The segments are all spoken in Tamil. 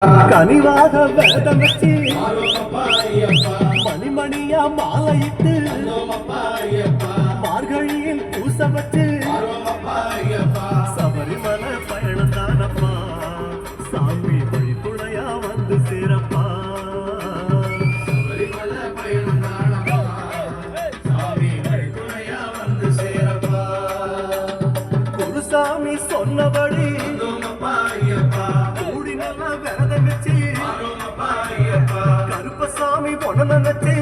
கனிவாக விரதம் வச்சு மணிமணியா மாலையிட்டு மார்கழியில் பூச வச்சு சபரிமலை பயணம் தானப்பா சாமி வழி துணையா வந்து சேரப்பா. சபரிமலை பயணம் தானப்பா சாமி வழி துணையா வந்து சேரப்பா. குருசாமி சொன்னபடி விரதம் வச்சு கருப்பசாமி உடன வச்சு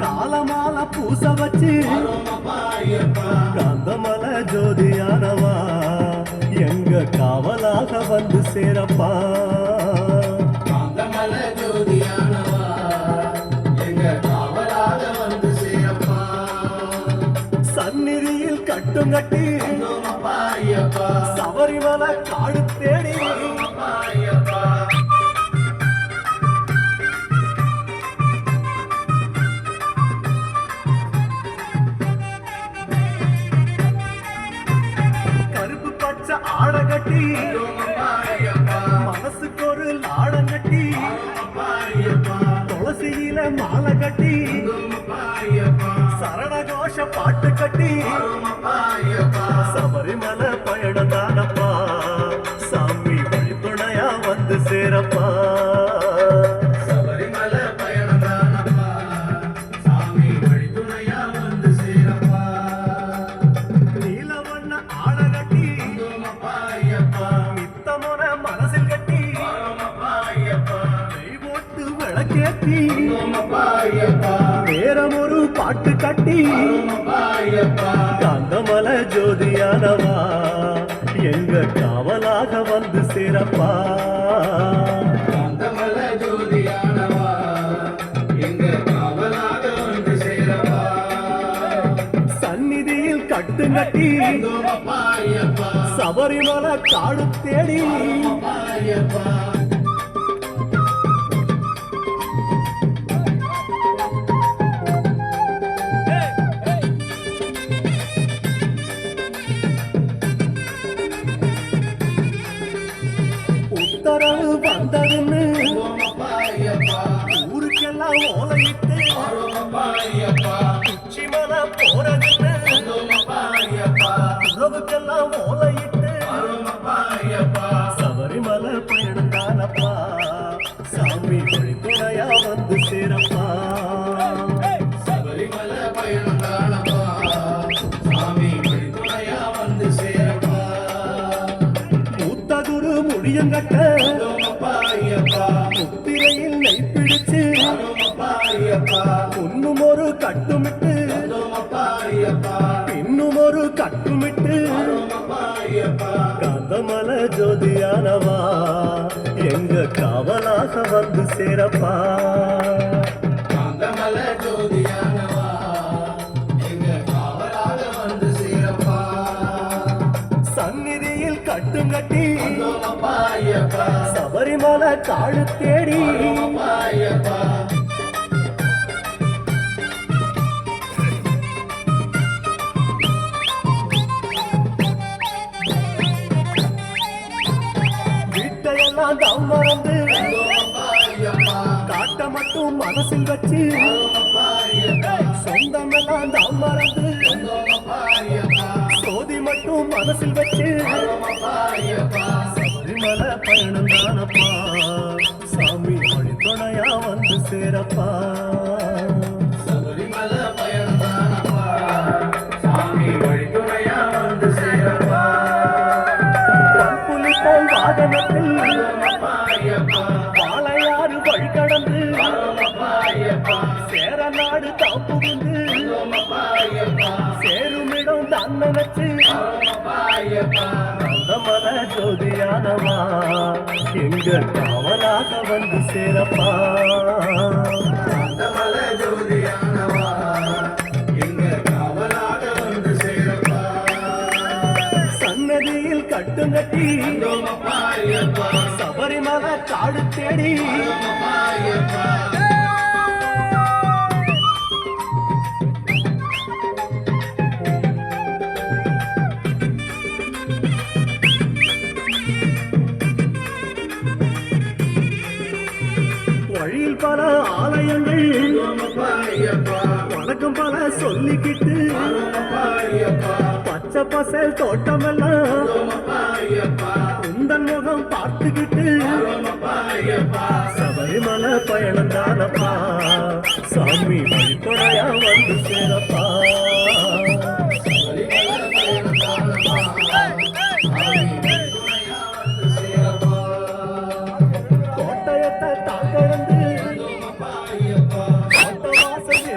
காலமால பூச வச்சு காந்தமலை ஜோதியானவா எங்க காவலாக வந்து சேரப்பா. காந்தமலை ஜோதியானவா எங்க காவலாக வந்து சேரப்பா. சந்நிதியில் கட்டும் கட்டி சபரிமலை காடு தேடி கருப்பு பச்சை ஆட கட்டி மனசுக்கு ஒரு லாடம் கட்டி துளசியில மாலை கட்டி சரணகோஷ பாட்டு கட்டி சபரிமலை பயணம் தானப்பா சாமி வழி துணையா வந்து சேரப்பா. சபரிமலை பயணம் தானப்பா சாமி வழி துணையா வந்து சேரப்பா. நீலவண்ண ஆட கட்டி நித்தமுன மனசில் கட்டி நெய் போட்டு விளக்கேத்தி நேரம் ஒரு பாட்டு கட்டி காந்தமலை ஜோதியானவா எங்க காவலாக வந்து சேரப்பா. காந்தமலை ஜோதியானவா எங்க காவலாக வந்து சேரப்பா. சந்நிதியில் கட்டு கட்டி சபரிமலை காடு தேடி உத்தரவு வந்ததுன்னு ஊருக்கெல்லாம் ஓலையிட்டு உச்சிமலை போறதுன்னு உறவுக்கெல்லாம் ஓலையிட்டு சபரிமலை பயணம் தானப்பா சாமி வழி துணையா வந்து சேரப்பா. சபரிமலை பயணம் தானப்பா சாமி வழி துணையா வந்து சேரப்பா. மூத்த குரு முடியங்கட்ட முத்திரையில் நெய் பிடிச்சு இன்னும் ஒரு கட்டுமிட்டு இன்னும் ஒரு கட்டுமிட்டு காந்தமலை ஜோதியானவா எங்க காவலாக வந்து சேரப்பா. காந்தமலை ஜோதியானவா எங்க காவலாக வந்து சேரப்பா. சந்நிதியில் கட்டும் கட்டி சபரிமலை காடு தேடி வீட்டையெல்லாம் தம் மறந்து காட்ட மட்டும் மனசில் வச்சு சொந்தமெல்லாம் தம் மறந்து சோதி மட்டும் மனசில் வச்சு சபரிமலை பயணம் தானப்பா சாமி வழி துணையா வந்து சேரப்பா. சபரிமலை பயணம் தானப்பா சாமி வழி துணையா வந்து சேரப்பா. புலி போல் வாகனத்தில் வாழையாறு வழி கடந்து சேர நாடு தாப்புகுந்து சேருமிடம் தான் நினைச்சு காந்தமலை ஜோதியானவா எங்க காவலாக வந்து சேரப்பா. காந்தமலை ஜோதியானவா எங்க காவலாக வந்து சேரப்பா. சன்னதியில் கட்டும் கட்டி சபரிமலை காடு தேடி வழியில் பல ஆலயங்கள் வணக்கம் பல சொல்லிக்கிட்டு பச்சை பசல் தோட்டமெல்லாம் உந்தன் முகம் பார்த்துக்கிட்டு சபரிமலை பயணம் தானப்பா சாமி வழிபடையா வந்து சேரப்பா கோட்டயத்தை தாக்கடந்து கோட்டவாசல்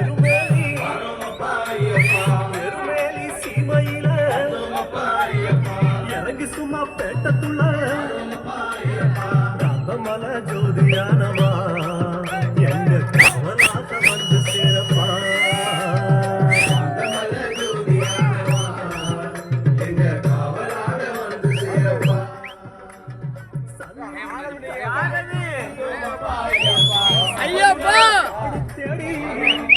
எருமேலி சீமையில இறங்கி சும்மா பேட்டத்துள்ள கந்தமல ஜோதியானவா எங்க காவலாக வந்து சேரப்பா யாரது